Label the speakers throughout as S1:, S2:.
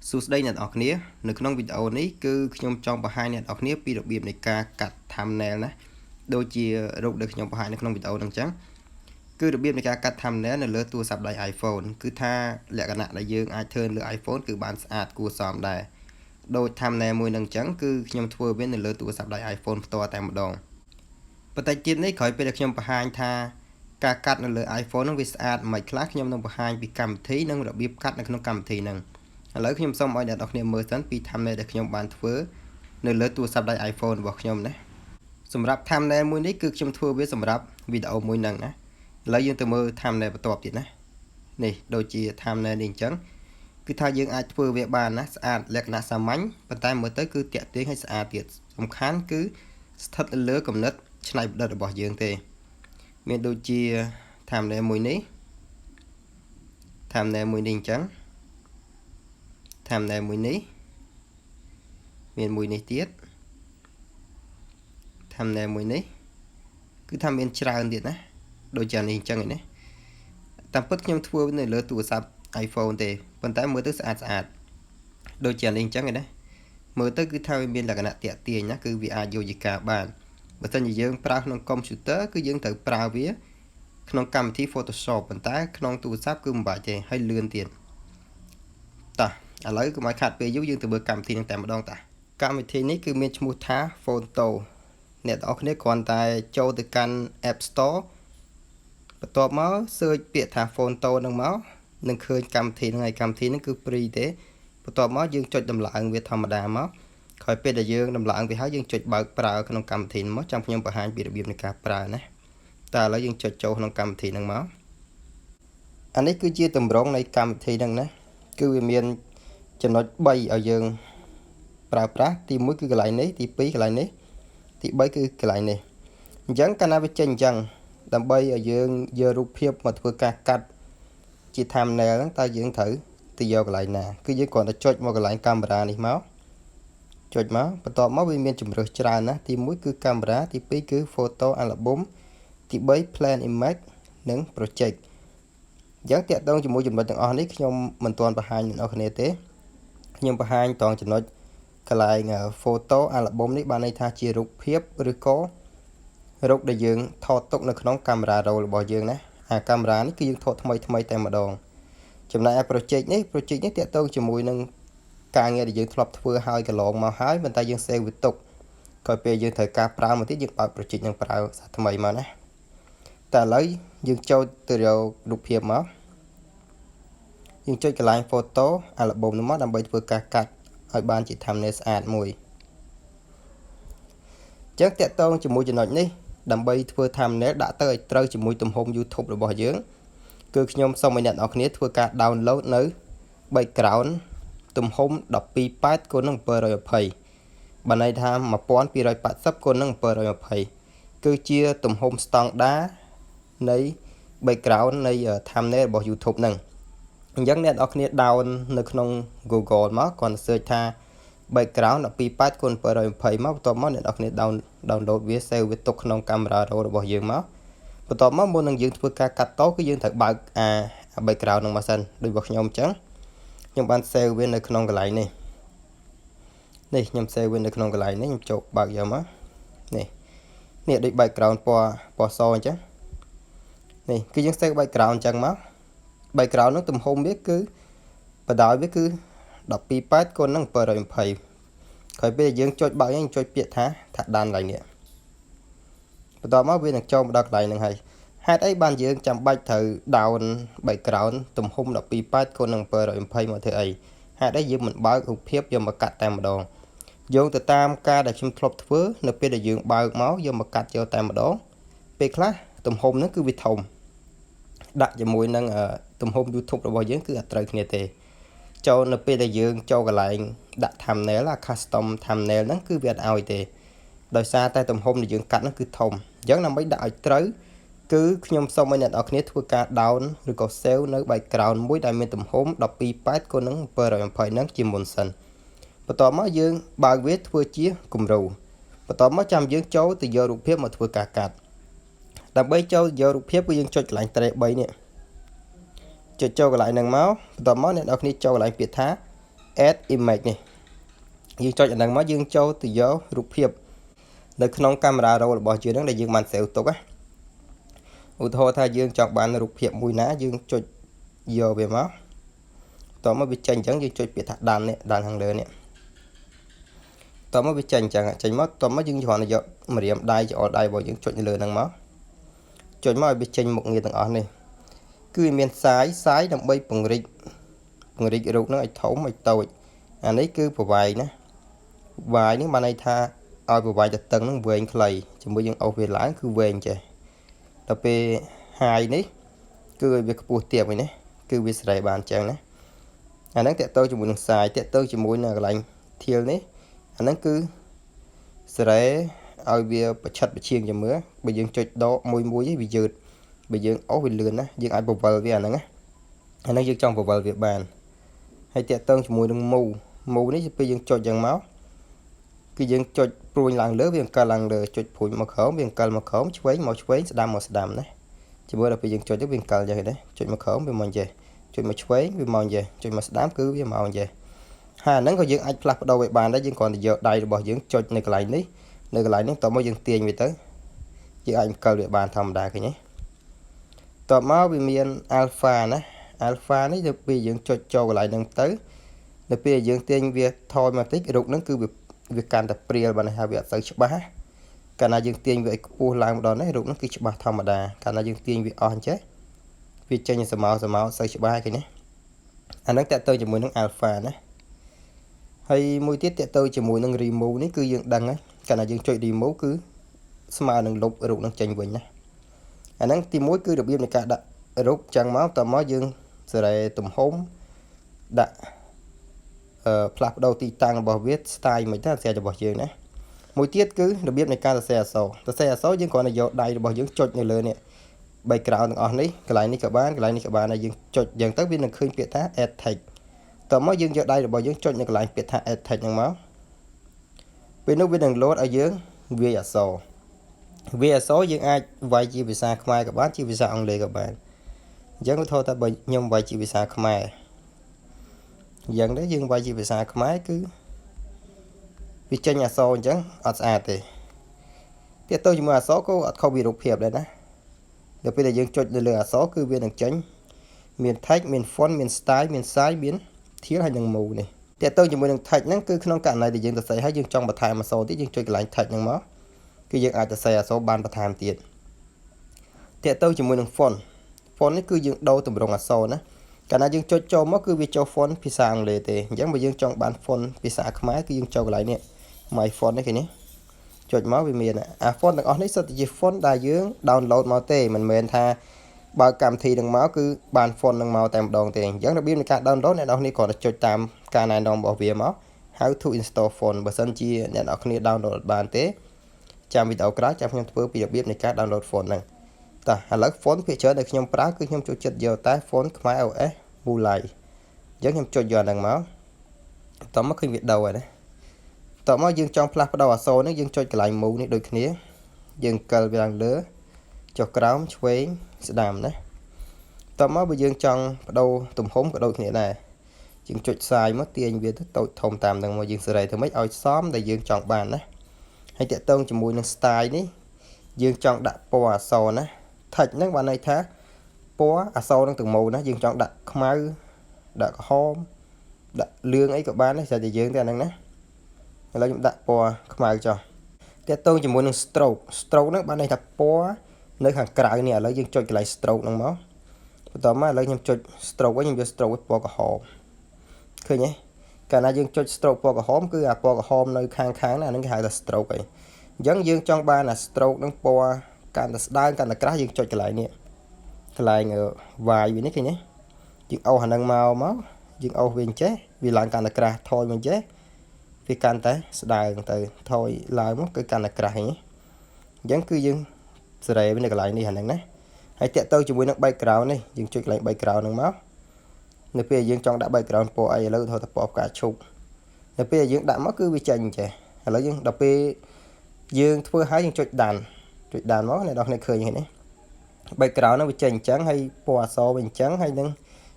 S1: សួស្តីអ្នកនរគ្នានៅក្នុងវីដេអូនេះគឺខ្ញុំចង់បង្ហាញអ្នកនរគ្នាពីរបៀបនៃការកាត់ thumbnail ណាដូចជារូបដែលខ្ញុំបង្ហាញនៅក្នុងវីដេអូហ្នឹងអញ្ចឹងគឺរបៀបនៃការកាត់ thumbnail នៅលើទូរស័ព្ទដៃ iPhone គឺថាលក្ខណៈដែលយើងអាចធ្វើលើ iPhone គឺបានស្អាតគួរសមដែរដូច thumbnail មួយហ្នឹងអញ្ចឹងគឺខ្ញុំធ្វើវានៅលើទូរស័ព្ទដៃ iPhone ផ្ទាល់តែម្ដងបន្តិចទៀតនេះក្រោយពេលដែលខ្ញុំបង្ហាញថាការកាត់នៅលើ iPhone ហ្នឹងវាស្អាតមិនខ្លះខ្ញុំនឹងបង្ហាញពីកម្មវិធីនិងរបៀបកាត់នៅក្នុងកម្មវិធីហ្នឹងឥឡូវខ្ញុំសូមឲ្យអ្នកនរគ្នាមើលសិនពី thumbnail ដែលខ្ញុំបានធ្វើនៅលើទូរស័ព្ទដៃ iPhone របស់ខ្ញុំណាសម្រាប់ thumbnail មួយនេះគឺខ្ញុំធ្វើវាសម្រាប់វីដេអូមួយហ្នឹងណាឥឡូវយើងទៅមើល thumbnail បន្ទាប់ទៀតណានេះដូចជា thumbnail នេះអញ្ចឹងគឺថាយើងអាចធ្វើវាបានណាស្អាតលក្ខណៈសាមញ្ញប៉ុន្តែមើលទៅគឺតាក់ទាញឲ្យស្អាតទៀតសំខាន់គឺស្ថិតនៅលើគំនិតច្នៃប្រឌិតរបស់យើងទេមានដូចជា thumbnail មួយនេះ thumbnail មួយនេះអញ្ចឹងthumbnail មួយនេះមានមួយនេះទៀត thumbnail មួយនេះគឺថាមានច្រើនទៀតណាដូចជានេះអញ្ចឹងឯនេះតាមពិតខ្ញុំធ្វើនៅលើទូរស័ព្ទ iPhone ទេប៉ុន្តែមើលទៅស្អាតដូចជានេះអញ្ចឹងឯណាមើលទៅគឺថាវាមានលក្ខណៈតាក់ទាញណាគឺវាអាចយកជាការបានបើមិនជាយើងប្រើក្នុងកុំព្យូទ័រគឺយើងត្រូវប្រើវាក្នុងកម្មវិធី Photoshop ប៉ុន្តែក្នុងទូរស័ព្ទគឺមិនបាច់ទេហើយលឿនទៀតតោះឥឡូវកុំឲ្យខាត់ពេលយូរយើងទៅមើលកម្មវិធីនឹងតែម្ដងតាកម្មវិធីនេះគឺមានឈ្មោះថា Photo អ្នកទាំងអស់គ្នាគ្រាន់តែចូលទៅកាន់ App Store បន្ទាប់មក search ពាក្យថា Photo ហ្នឹងមកនឹងឃើញកម្មវិធីហ្នឹងហើយកម្មវិធីហ្នឹងគឺ free ទេបន្ទាប់មកយើងចុចដំឡើងវាធម្មតាមកក្រោយពេលដែលយើងដំឡើងវាហើយយើងចុចបើកប្រើក្នុងកម្មវិធីហ្នឹងមកចាំខ្ញុំបង្ហាញពីរបៀបនៃការប្រើណាតែឥឡូវយើងចុចចូលក្នុងកម្មវិធីហ្នឹងមកអានេះគឺជាទម្រង់នៃកម្មវិធីហ្នឹងណាគឺវាមានចំណុច3ឲ្យយើងប្រើប្រាស់ទី1គឺកន្លែងនេះទី2កន្លែងនេះទី3គឺកន្លែងនេះអញ្ចឹងកាលណាវាចេញអញ្ចឹងដើម្បីឲ្យយើងយករូបភាពមកធ្វើការកាត់ជា thumbnail ហ្នឹងតើយើងត្រូវទៅយកកន្លែងណាគឺយើងគ្រាន់តែចុចមកកន្លែងកាមេរ៉ានេះមកចុចមកបន្ទាប់មកវាមានជម្រើសច្រើនណាទី1គឺកាមេរ៉ាទី2គឺ photo album ទី3 plan image និង project អញ្ចឹងតាក់ទងជាមួយចំណុចទាំងអស់នេះខ្ញុំមិនទាន់បង្ហាញអ្នកនរគ្នាទេខ្ញុំបង្ហាញត្រង់ចំណុចកន្លែង photo album នេះបានន័យថាជារូបភាពឬក៏រូបដែលយើងថតទុកនៅក្នុងកាមេរ៉ា roll របស់យើងណាអាកាមេរ៉ានេះគឺយើងថតថ្មីតែម្ដងចំណែកឯ project នេះតាក់ទងជាមួយនឹងការងារដែលយើងធ្លាប់ធ្វើហើយកន្លងមកហើយប៉ុន្តែយើង save វាទុកក្រោយពេលយើងត្រូវការប្រើមកទៀតយើងបើក project នឹងប្រើសាថ្មីមកណាតែឥឡូវយើងចូលទៅរករូបភាពមកយើងចុចកន្លែង photo album នោះមកដើម្បីធ្វើការកាត់ឲ្យបានជា thumbnail ស្អាតមួយអញ្ចឹងតាក់ទងជាមួយចំណុចនេះដើម្បីធ្វើ thumbnail ដាក់ទៅឲ្យត្រូវជាមួយទំហំ YouTube របស់យើងគឺខ្ញុំសូមឲ្យអ្នកនរគ្នាធ្វើការ download នៅ background ទំហំ 12.8 គុណនឹង 720 បានន័យថា 1280 គុណនឹង 720 គឺជាទំហំស្តង់ដារនៃ background នៃ thumbnail របស់ YouTube ហ្នឹងអញ្ចឹងអ្នកនរគ្នា down នៅក្នុង Google មកគ្រាន់តែ search ថា background 12.8 គុណ 720 មកបន្ទាប់មកអ្នកនរគ្នា download វា save វាទុកក្នុងកាមេរ៉ា roll របស់យើងមកបន្ទាប់មកមុននឹងយើងធ្វើការកាត់តគឺយើងត្រូវបើកអា background ហ្នឹងមកសិនដូចរបស់ខ្ញុំអញ្ចឹងខ្ញុំបាន save វានៅក្នុងកន្លែងនេះខ្ញុំ save វានៅក្នុងកន្លែងនេះខ្ញុំចូលបើកយកមកនេះដូច background ពណ៌សអញ្ចឹងនេះគឺយើង save background អញ្ចឹងមក background ហ្នឹងទំហំវាគឺបដោយវាគឺ 12.8 គុណនឹង 720 ក្រោយពេលយើងចុចបើកយើងចុចពាក្យថាដានឡើងនេះបន្ទាប់មកវានឹងចូលមកដល់កន្លែងហ្នឹងហើយហេតុអីបានយើងចាំបាច់ត្រូវ down background ទំហំ 12.8 គុណនឹង 720 មកធ្វើអីហេតុអីយើងមិនបើករូបភាពយកមកកាត់តែម្ដងយោងទៅតាមការដែលខ្ញុំធ្លាប់ធ្វើនៅពេលដែលយើងបើកមកយកមកកាត់យកតែម្ដងពេលខ្លះទំហំហ្នឹងគឺវាធំដាក់ជាមួយនឹងទំហំ YouTube របស់យើងគឺអត់ត្រូវគ្នាទេចូលនៅពេលដែលយើងចូលកន្លែងដាក់ thumbnail custom thumbnail ហ្នឹងគឺវាអត់ឲ្យទេដោយសារតែទំហំដែលយើងកាត់ហ្នឹងគឺធំអញ្ចឹងដើម្បីដាក់ឲ្យត្រូវគឺខ្ញុំសូមឲ្យអ្នកនរគ្នាធ្វើការ down ឬក៏ save នៅ background មួយដែលមានទំហំ 12.8 គុណនឹង 720 ហ្នឹងជាមុនសិនបន្ទាប់មកយើងបើកវាធ្វើជាគំរូបន្ទាប់មកចាំយើងចូលទៅយករូបភាពមកធ្វើការកាត់ដើម្បីចូលយករូបភាពគឺយើងចុចកន្លែង trace 3នេះចុចចូលកន្លែងហ្នឹងមកបន្ទាប់មកអ្នកនរគ្នាចូលកន្លែងពាក្យថា add image នេះយើងចុចអាហ្នឹងមកយើងចូលទៅយករូបភាពនៅក្នុងកាមេរ៉ា roll របស់យើងហ្នឹងដែលយើងបាន save ទុកណាឧទាហរណ៍ថាយើងចង់បានរូបភាពមួយណាយើងចុចយកវាមកតមកវាចេញអញ្ចឹងយើងចុចពាក្យថាដាននេះដានខាងលើនេះតមកវាចេញអញ្ចឹងចេញមកតមកយើងគ្រាន់តែយកម្រាមដៃចោលដៃរបស់យើងចុចនៅលើហ្នឹងមកចុចមកឲ្យវាចេញមុខងារទាំងអស់នេះគឺវាមានសាយដើម្បីពង្រីករូបហ្នឹងឲ្យធំឲ្យតូចអានេះគឺប្រវាយណាវាយនេះបានន័យថាឲ្យប្រវាយទៅតឹងហ្នឹងវែងខ្លីជាមួយយើងអូសវាឡើងគឺវែងចេះដល់ពេលហាយនេះគឺឲ្យវាខ្ពស់ទាបវិញណាគឺវាសេរីបានអញ្ចឹងណាអាហ្នឹងតេតទៅជាមួយនឹងសាយតេតទៅជាមួយនឹងកន្លែងធាលនេះអាហ្នឹងគឺសេរីឲ្យវាប្រឆិតប្រឈៀងជាមើលបើយើងចុចដកមួយវាយឺតបើយើងអូសវាលឿនណាយើងអាចបវលវាអាហ្នឹងណាអាហ្នឹងយើងចង់បវលវាបានហើយតេតទៅជាមួយនឹងមូនេះពេលយើងចុចយ៉ាងមកគឺយើងចុចព្រួយឡើងលើវាអង្កលឡើងលើចុចព្រួយមកក្រោមវាអង្កលមកក្រោមឆ្វេងមកឆ្វេងស្ដាំមកស្ដាំណាជាមួយដល់ពេលយើងចុចទៅវាអង្កលយ៉ាងនេះចុចមកក្រោមវាមកចេះចុចមកឆ្វេងវាមកចេះចុចមកស្ដាំគឺវាមកចេះហើយអាហ្នឹងក៏យើងអាចផ្លាស់ប្ដូរវាបានដែរយើងគ្រាន់តែយកដៃរបស់យើងចុចនៅកន្លែងនេះតមកយើងទាញវាទៅយើងអាចអង្កលវាបានធម្មតាឃើញទេតមកវាមាន alpha ណា alpha នេះទៅពេលយើងចុចចូលកន្លែងហ្នឹងទៅដល់ពេលយើងទាញវាថយមកតិចរូបហ្នឹងគឺវាកាន់តែព្រាលបានថាវាអត់សូវច្បាស់កាលណាយើងទាញវាឲ្យខ្ពស់ឡើងម្ដងនេះរូបហ្នឹងគឺច្បាស់ធម្មតាកាលណាយើងទាញវាអស់អញ្ចឹងវាចេញសមោសូវច្បាស់ឃើញទេអាហ្នឹងតើទៅជាមួយនឹង alpha ណាហើយមួយទៀតតើទៅជាមួយនឹង remove នេះគឺយើងដឹងហើយកាលណាយើងចុច remove គឺស្មើនឹងលុបរូបហ្នឹងចេញវិញណាអាហ្នឹងទី1គឺរបៀបនៃការដាក់រូបចឹងមកតមកយើងសេរីទំហំដាក់ផ្លាស់ប្ដូរទីតាំងរបស់វា style មិនទៅអាស្រ័យរបស់យើងណាមួយទៀតគឺរបៀបនៃការសរសេរអក្សរយើងគ្រាន់តែយកដៃរបស់យើងចុចនៅលើនេះ background ទាំងអស់នេះកន្លែងនេះក៏បានហើយយើងចុចយ៉ាងទៅវានឹងឃើញពាក្យថា add text តមកយើងយកដៃរបស់យើងចុចនៅកន្លែងពាក្យថា add text ហ្នឹងមកពេលនោះវានឹង load ឲ្យយើងវាយអក្សរយើងអាចវាយជាភាសាខ្មែរក៏បានជាភាសាអង់គ្លេសក៏បានអញ្ចឹងឧទាហរណ៍ថាបើខ្ញុំវាយជាភាសាខ្មែរយ៉ាងនេះយើងវាយជាភាសាខ្មែរគឺវាចេញអក្សរអញ្ចឹងអត់ស្អាតទេទៀតទៅជាមួយអក្សរក៏អត់ខុសពីរូបភាពដែរណាដល់ពេលដែលយើងចុចនៅលើអក្សរគឺវានឹងចេញមាន text មាន font មាន style មាន size មាន ធាលហើយនឹង move នេះទៀតទៅជាមួយនឹង text ហ្នឹងគឺក្នុងករណីដែលយើងសរសេរហើយយើងចង់បន្ថែមអក្សរទៀតយើងចុចកន្លែង text ហ្នឹងមកគឺយើងអាចសរសេរអក្សរបានបន្ថែមទៀតទៀតទៅជាមួយនឹង font នេះគឺយើងដូរទម្រង់អក្សរណាកាលណាយើងចុចចូលមកគឺវាចូល font ភាសាអង់គ្លេសទេអញ្ចឹងបើយើងចង់បាន font ភាសាខ្មែរគឺយើងចូលកន្លែងនេះ my font នេះឃើញទេចុចមកវាមានអា font ទាំងអស់នេះសុទ្ធតែជា font ដែលយើង download មកទេមិនមែនថាបើកម្មវិធីនឹងមកគឺបាន font នឹងមកតែម្ដងទេអញ្ចឹងរបៀបនៃការ download អ្នកនរគ្នាគ្រាន់តែចុចតាមការណែនាំរបស់វាមក how to install font បើសិនជាអ្នកនរគ្នា download អត់បានទេចាំវីដេអូក្រោយចាំខ្ញុំធ្វើពីរបៀបនៃការ download font ហ្នឹងតោះឥឡូវ font ភាគច្រើនដែលខ្ញុំប្រើគឺខ្ញុំចូលចិត្តយកតែ font ខ្មែរ OS Bulai អញ្ចឹងខ្ញុំចុចយកហ្នឹងមកតមកឃើញវាដូរហើយណាតមកយើងចង់ផ្លាស់ប្ដូរអក្សរនេះយើងចុចកន្លែង move នេះដូចគ្នាយើងកិលវាឡើងលើចុះក្រោមឆ្វេងស្ដាំណាតមកបើយើងចង់បដូរទំហំក៏ដូចគ្នាដែរយើងចុចសាយមកទាញវាទៅតូចធំតាមនឹងមកយើងសេរីធ្វើម៉េចឲ្យសមដែលយើងចង់បានណាហើយតាក់ទងជាមួយនឹង style នេះយើងចង់ដាក់ពណ៌អក្សរណា text ហ្នឹងបានន័យថាពណ៌អក្សរនឹងទាំងមូលណាយើងចង់ដាក់ខ្មៅដាក់ក្រហមដាក់លឿងអីក៏បានដែរតែយើងទេអាហ្នឹងណាឥឡូវខ្ញុំដាក់ពណ៌ខ្មៅចុះតាក់ទងជាមួយនឹង stroke ហ្នឹងបានន័យថាពណ៌នៅខាងក្រៅនេះឥឡូវយើងចុចកន្លែង stroke ហ្នឹងមកបន្តមកឥឡូវខ្ញុំចុច stroke វិញខ្ញុំយក stroke ពណ៌ក្រហមឃើញទេកាលណាយើងចុច stroke ពណ៌ក្រហមគឺអាពណ៌ក្រហមនៅខាងណាអាហ្នឹងគេហៅថា stroke អីអញ្ចឹងយើងចង់បានអា stroke ហ្នឹងពណ៌កាន់តែស្ដើងកាន់តែក្រាស់យើងចុចកន្លែងនេះកន្លែងវាយវានេះឃើញទេយើងអូសអាហ្នឹងមកយើងអូសវាអញ្ចេះវាឡើងកាន់តែក្រាស់ថយមកអញ្ចេះវាកាន់តែស្ដើងទៅថយឡើងមកគឺកាន់តែក្រាស់ហ្នឹងអញ្ចឹងគឺយើងសេរីវានៅកន្លែងនេះហ្នឹងណាហើយតាក់ទៅជាមួយនឹង background នេះយើងចុចកន្លែង background ហ្នឹងមកនៅពេលយើងចង់ដាក់ background ពណ៌អីឥឡូវទៅពណ៌ផ្កាឈូកនៅពេលយើងដាក់មកគឺវាចេញអញ្ចេះឥឡូវយើងដល់ពេលយើងធ្វើហើយយើងចុចដានមកអ្នកនរគ្នាឃើញហ្នឹងណា background ហ្នឹងវាចេញអញ្ចឹងហើយពណ៌អក្សរវាអញ្ចឹងហើយនឹង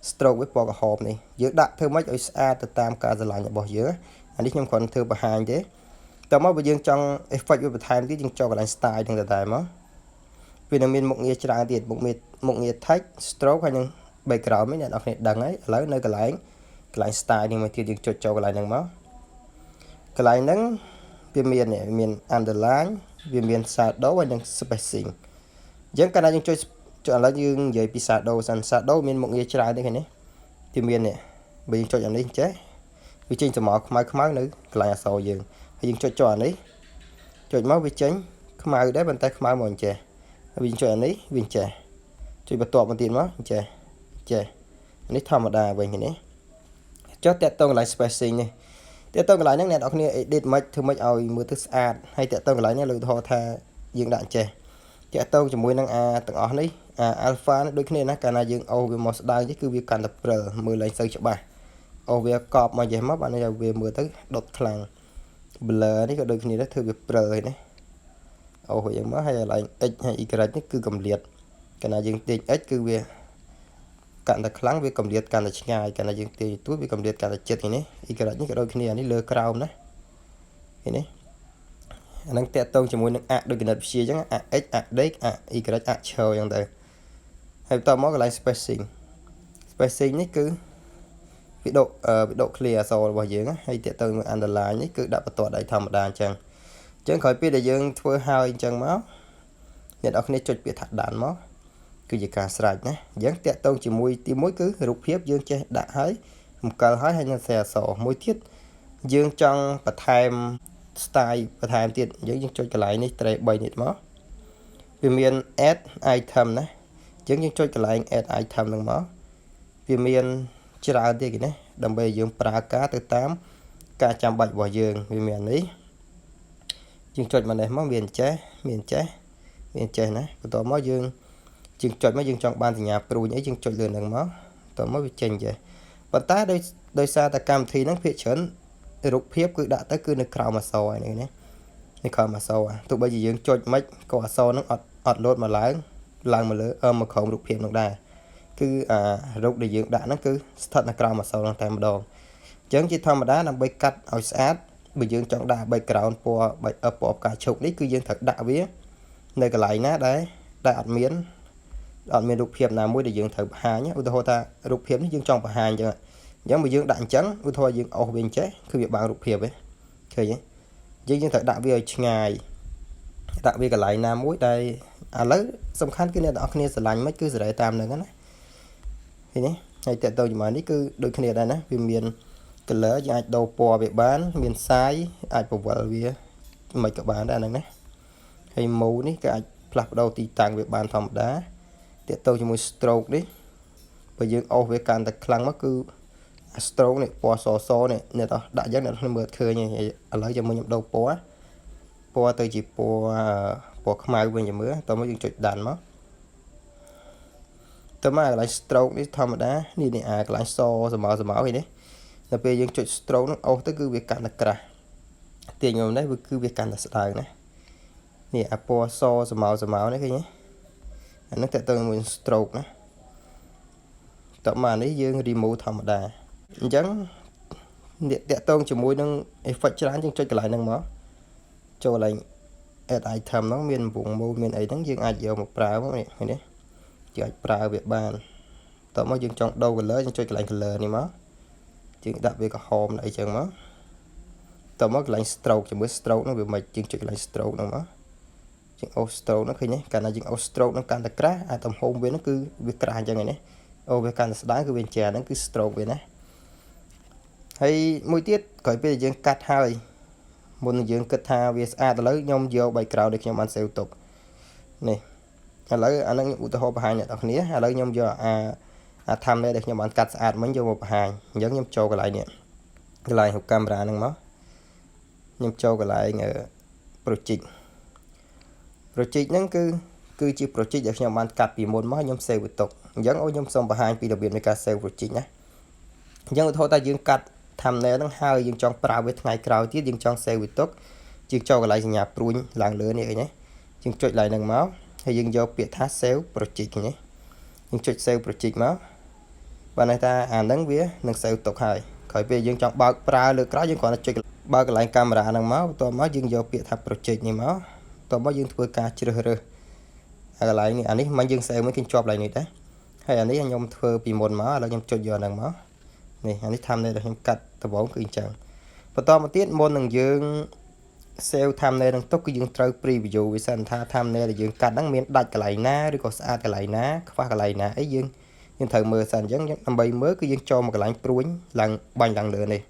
S1: stroke វាពណ៌ក្រហមនេះយើងដាក់ធ្វើម៉េចឲ្យស្អាតទៅតាមការស្រឡាញ់របស់យើងអានេះខ្ញុំគ្រាន់ធ្វើបង្ហាញទេតើមកបើយើងចង់ effect វាបន្ថែមទៀតយើងចូលកន្លែង style ហ្នឹងដែរមកវានឹងមានមុខងារច្រើនទៀតមុខងារ text stroke ហើយនឹង background នេះអ្នកនរគ្នាដឹងហើយឥឡូវនៅកន្លែង style នេះមកទៀតយើងចុចចូលកន្លែងហ្នឹងមកកន្លែងហ្នឹងវាមាន underline វាមាន shadow ហើយនឹង spacing អញ្ចឹងកាលណាយើងចុចឥឡូវយើងនិយាយពី shadow សិន shadow មានមុខងារច្រើនទេឃើញទេវាមាននេះបើយើងចុចអានេះចេះវាចេញស្រមោលខ្មៅនៅកន្លែងអក្សរយើងហើយយើងចុចអានេះចុចមកវាចេញខ្មៅដែរប៉ុន្តែខ្មៅមកអញ្ចេះហើយយើងចុចអានេះវាចេះចុចបន្ទាប់មកទៀតមកអញ្ចេះនេះធម្មតាវិញនេះចុចតាក់ទងកន្លែង spacing នេះតាក់ទងកន្លែងហ្នឹងអ្នកនរគ្នា edit មិនធ្វើម៉េចឲ្យមើលទៅស្អាតហើយតាក់ទងកន្លែងនេះលើកឧទាហរណ៍ថាយើងដាក់ចេះតាក់ទងជាមួយនឹងទាំងអស់នេះalpha នេះដូចគ្នាណាកាលណាយើងអូសវាមកស្ដើងគឺវាកាន់តែព្រិលមើលឡើងសូវច្បាស់អូសវាកប់មកចេះមកបាននេះវាមើលទៅដុតខ្លាំង blur នេះក៏ដូចគ្នាដែរធ្វើវាព្រិលហើយណាអូសយ៉ាងមកហើយកន្លែង x ហើយ y នេះគឺកម្រិតកាលណាយើងទាញ x គឺវាកាន់តែខ្លាំងវាកម្រិតកាន់តែឆ្ងាយកាលណាយើងទាញទួតវាកម្រិតកាន់តែជិតនេះ y នេះក៏ដូចគ្នានេះលើក្រោមណាឃើញទេអានឹងតាក់ទងជាមួយនឹងដូចគណិតវិទ្យាអញ្ចឹងx dx y ឈរអញ្ចឹងទៅហើយបន្តមកកន្លែង spacing នេះគឺវិដក clear អក្សររបស់យើងហើយតាក់ទងនឹង underline នេះគឺដាក់បន្ទាត់ដៃធម្មតាអញ្ចឹងក្រោយពេលដែលយើងធ្វើហើយអញ្ចឹងមកអ្នកនរគ្នាចុចពាក្យថាដានមកគឺជាការស្រេចណាអញ្ចឹងតាក់ទងជាមួយទី1គឺរូបភាពយើងចេះដាក់ហើយអំកិលហើយនឹងខ្សែអក្សរមួយទៀតយើងចង់បន្ថែម style បន្ថែមទៀតអញ្ចឹងយើងចុចកន្លែងនេះ 3 នេះមកវាមាន add item ណាអញ្ចឹងយើងចុចកន្លែង add item ហ្នឹងមកវាមានច្រើនទៀតគេណាដើម្បីយើងប្រើការទៅតាមការចាំបាច់របស់យើងវាមាននេះយើងចុចមកនេះមកមានចេះណាបន្ទាប់មកយើងចុចមកយើងចង់បានសញ្ញាព្រួយអីយើងចុចលើហ្នឹងមកបន្ទាប់មកវាចេញចេះប៉ុន្តែដោយសារតែកម្មវិធីហ្នឹងភាគច្រើនរូបភាពគឺដាក់ទៅគឺនៅក្រោមអក្សរហ្នឹងណានៅក្រោមអក្សរទោះបីជាយើងចុចមិនក៏អក្សរហ្នឹងអត់លោតមកឡើងមកលើមកក្រោមរូបភាពហ្នឹងដែរគឺរូបដែលយើងដាក់ហ្នឹងគឺស្ថិតនៅក្រោមអក្សរហ្នឹងតែម្ដងអញ្ចឹងជាធម្មតាដើម្បីកាត់ឲ្យស្អាតបើយើងចង់ដាក់ background ពណ៌ផ្កាឈូកនេះគឺយើងត្រូវដាក់វានៅកន្លែងណាដែលអត់មានរូបភាពណាមួយដែលយើងត្រូវបង្ហាញឧទាហរណ៍ថារូបភាពនេះយើងចង់បង្ហាញអញ្ចឹងបើយើងដាក់អញ្ចឹងឧទាហរណ៍យើងអូសវាអញ្ចេះគឺវាបាំងរូបភាពឯងឃើញទេយើងត្រូវដាក់វាឲ្យឆ្ងាយដាក់វាកន្លែងណាមួយដែលឥឡូវសំខាន់គឺអ្នកទាំងអស់គ្នាស្រឡាញ់មិនគឺសេរីតាមហ្នឹងណាឃើញទេហើយតើតើជាមួយនេះគឺដូចគ្នាដែរណាវាមាន color យើងអាចដូរពណ៌វាបានមាន size អាចពង្វិលវាមិនក៏បានដែរហ្នឹងណាហើយ move នេះក៏អាចផ្លាស់ប្ដូរទីតាំងវាបានធម្មតាតើតើជាមួយ stroke នេះបើយើងអូសវាកាន់តែខ្លាំងមកគឺ stroke នេះពណ៌សនេះអ្នកដាក់យ៉ាងអ្នកមើលឃើញហើយឥឡូវចាំខ្ញុំដូរពណ៌ទៅជាពណ៌ខ្មៅវិញមើលតើមកយើងចុចដានមកតើមកកន្លែង stroke នេះធម្មតានេះកន្លែងសស្មើឯនេះដល់ពេលយើងចុច stroke នោះអូសទៅគឺវាកាន់តែក្រាស់ទាញមកនេះគឺវាកាន់តែស្ដើងណានេះពណ៌សស្មើនេះឃើញទេអានេះតើទៅមួយ stroke ណាតើមកនេះយើង remove ធម្មតាអញ្ចឹងអ្នកតាក់ទងជាមួយនឹង effect ច្រើនយើងចុចកន្លែងហ្នឹងមកចូលកន្លែង add item ហ្នឹងមានវងមូលមានអីហ្នឹងយើងអាចយកមកប្រើមកនេះឃើញទេយើងអាចប្រើវាបានតើមកយើងចង់ដូរ color យើងចុចកន្លែង color នេះមកយើងដាក់វាក្រហមអីចឹងមកតើមកកន្លែង stroke ជាមួយ stroke ហ្នឹងវាមិនយើងចុចកន្លែង stroke ហ្នឹងមកយើងអូស stroke ហ្នឹងឃើញទេកាលណាយើងអូស stroke ហ្នឹងកាន់តែក្រាស់ទំហំវាហ្នឹងគឺវាក្រាស់អញ្ចឹងឯនេះអូវាកាន់តែស្ដើងគឺវាជាហ្នឹងគឺ stroke វាណាហើយមួយទៀតក្រោយពេលយើងកាត់ហើយមុនយើងគិតថាវាស្អាតឥឡូវខ្ញុំយក background ដែលខ្ញុំបាន save ទុកនេះឥឡូវអាហ្នឹងឧទាហរណ៍បង្ហាញអ្នកនរគ្នាឥឡូវខ្ញុំយកthumbnail ដែលខ្ញុំបានកាត់ស្អាតមិញយកមកបង្ហាញអញ្ចឹងខ្ញុំចូលកន្លែងនេះកន្លែងរូបកាមេរ៉ាហ្នឹងមកខ្ញុំចូលកន្លែងproject ហ្នឹងគឺជា project ដែលខ្ញុំបានកាត់ពីមុនមកខ្ញុំ save វាទុកអញ្ចឹងខ្ញុំសូមបង្ហាញពីរបៀបនៃការ save project ណាអញ្ចឹងឧទាហរណ៍ថាយើងកាត់ thumbnail ហ្នឹងហើយយើងចង់ប្រើវាថ្ងៃក្រោយទៀតយើងចង់ save វាទុកយើងចូលកន្លែងសញ្ញាព្រួញឡើងលើនេះអីណាយើងចុចឡើងហ្នឹងមកហើយយើងយកពាក្យថា save project នេះយើងចុច save project មក bạn này ta nâng vía nâng sale tục hai khỏi về dương trong bao pra lừa cái dương còn là chơi bao cái lại camera nâng máu tôi máu dương vô biệt thập project như máu tôi máu dương thưa ca chưa được cái lại này anh ấy mang dương sale mới kinh chọp lại này đấy hay anh ấy anh nhom thưa bị mồn máu là nhom cho giờ nâng máu này anh ấy tham đây là nhom cắt tập bóng cứ chẳng và to một tiết môn nâng dương sale tham này nâng tốt cái dương trâu preview vì sao tham này là dương cắt đắng miếng đặt cái lại ná rồi có xa cái lại ná pha cái lại ná ấy dương nhưng thời mưa sàn giống năm bay mới cứ dương cho một cái lạnh pruin lần bành lần nữa này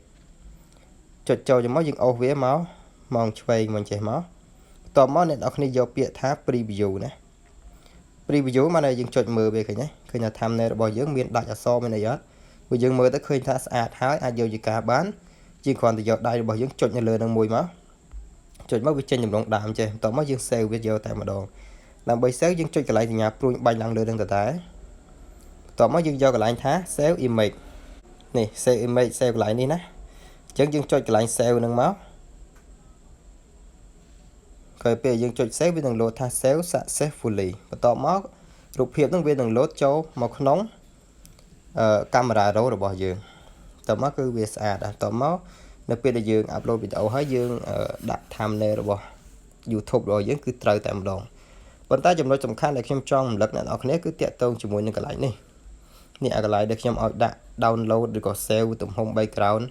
S1: chột cho máu dương ô vía máu mong chơi mình chảy máu to máu này nó không đi vô bịa tháp preview nè preview mà này dương chột mưa về cái nhé khi nhà tham này bỏ dưỡng miền đại ở so bên này á bây giờ mưa tới khơi thả sạch hái ai vô gì cả bán chỉ còn thì giọt đây bỏ dưỡng chột nhà lừa đang mùi máu chột máu bị trên nhầm động đạm chơi to máu dương sale bây giờ tại mà đồ làm bây sáng dương chột cái lại thì nhà pruin bành lần lừa đang tải tỏ mới dương do cái lại thá xéo image này save image save lại đi nè chẳng dương cho cái lại save nâng máu khởi bây dương cho save với đường lô tha xéo successfully và tỏ máu rụp hiệp nó về đường lô cho một nóng camera rồi bỏ dương tỏ máu cứ về sạch tỏ máu nó bây giờ dương upload video hết dương đặt tham nè rồi bỏ YouTube rồi dương cứ trời tại một đoạn vấn ta chấm nói tầm khăn là khi trong lực này nó cứ tiệt tông chỉ muốn những cái lại này nè cái lại được nhầm ở đã download được có sale tụm home background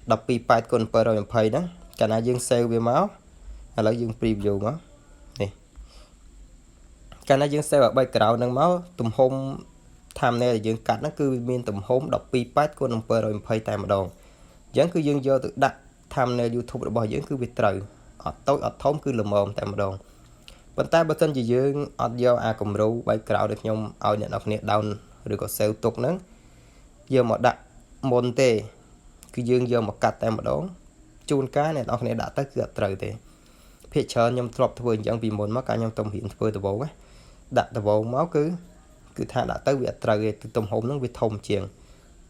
S1: đọc pi byte con per rồi pay đó cái này dương sale về máu hay là dương preview máu nè cái này dương sale ở background nâng máu tụm home tham này là dương cắt nó cứ miền tụm home đọc pi byte con per rồi pay tại một đồng vẫn cứ dương do tự đặt tham này YouTube được bao dưỡng cứ bị trời ở tối ở thống cứ lùm mồm tại một đồng vấn ta bản thân chỉ dương ở do cùng ru background được nhom ở nhận đọc nè down rồi có sale tục nắng giờ mà đặt môn tê cứ dương giờ một cắt tại một đó chun cá này nó này đã tới cửa trời tê phía chờ nhom drop thôi chẳng vì môn mắc cả nhom tông hiện thôi từ bố á đặt từ bố máu cứ tha đã tới việc trời từ tông hồn nó bị thông chiền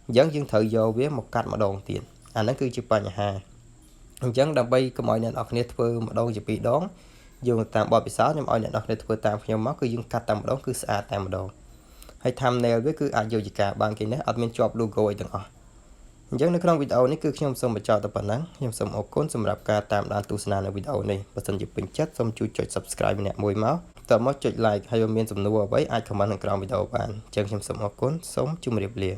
S1: dẫn dương thời giờ với một cắt mà đòn tiền nó cứ chụp nhà hà chẳng đầm bay có mọi này nó này thôi mà đâu chỉ bị đón dùng tạm bỏ bị sáu nhưng mọi này nó này thôi tạm nhom máu cứ dương cắt tạm đó cứ xa tạm một đồ hay tham nèo với cứ ăn vô gì cả bằng cái này admin job logo ấy đừng chẳngនៅក្នុង video នេះគឺខ្ញុំសូមបញ្ចប់តែប៉ុណ្ណឹងខ្ញុំសូមអរគុណសម្រាប់ការតាមដានទស្សនានៅ video នេះបើសិនជាពេញចិត្តសូមជួយចុច subscribe ម្នាក់មួយមកតើមកចុច like ហើយមានសំណួរអ្វីអាច comment នៅក្រោម video បានអញ្ចឹងខ្ញុំសូមអរគុណសូមជម្រាបលា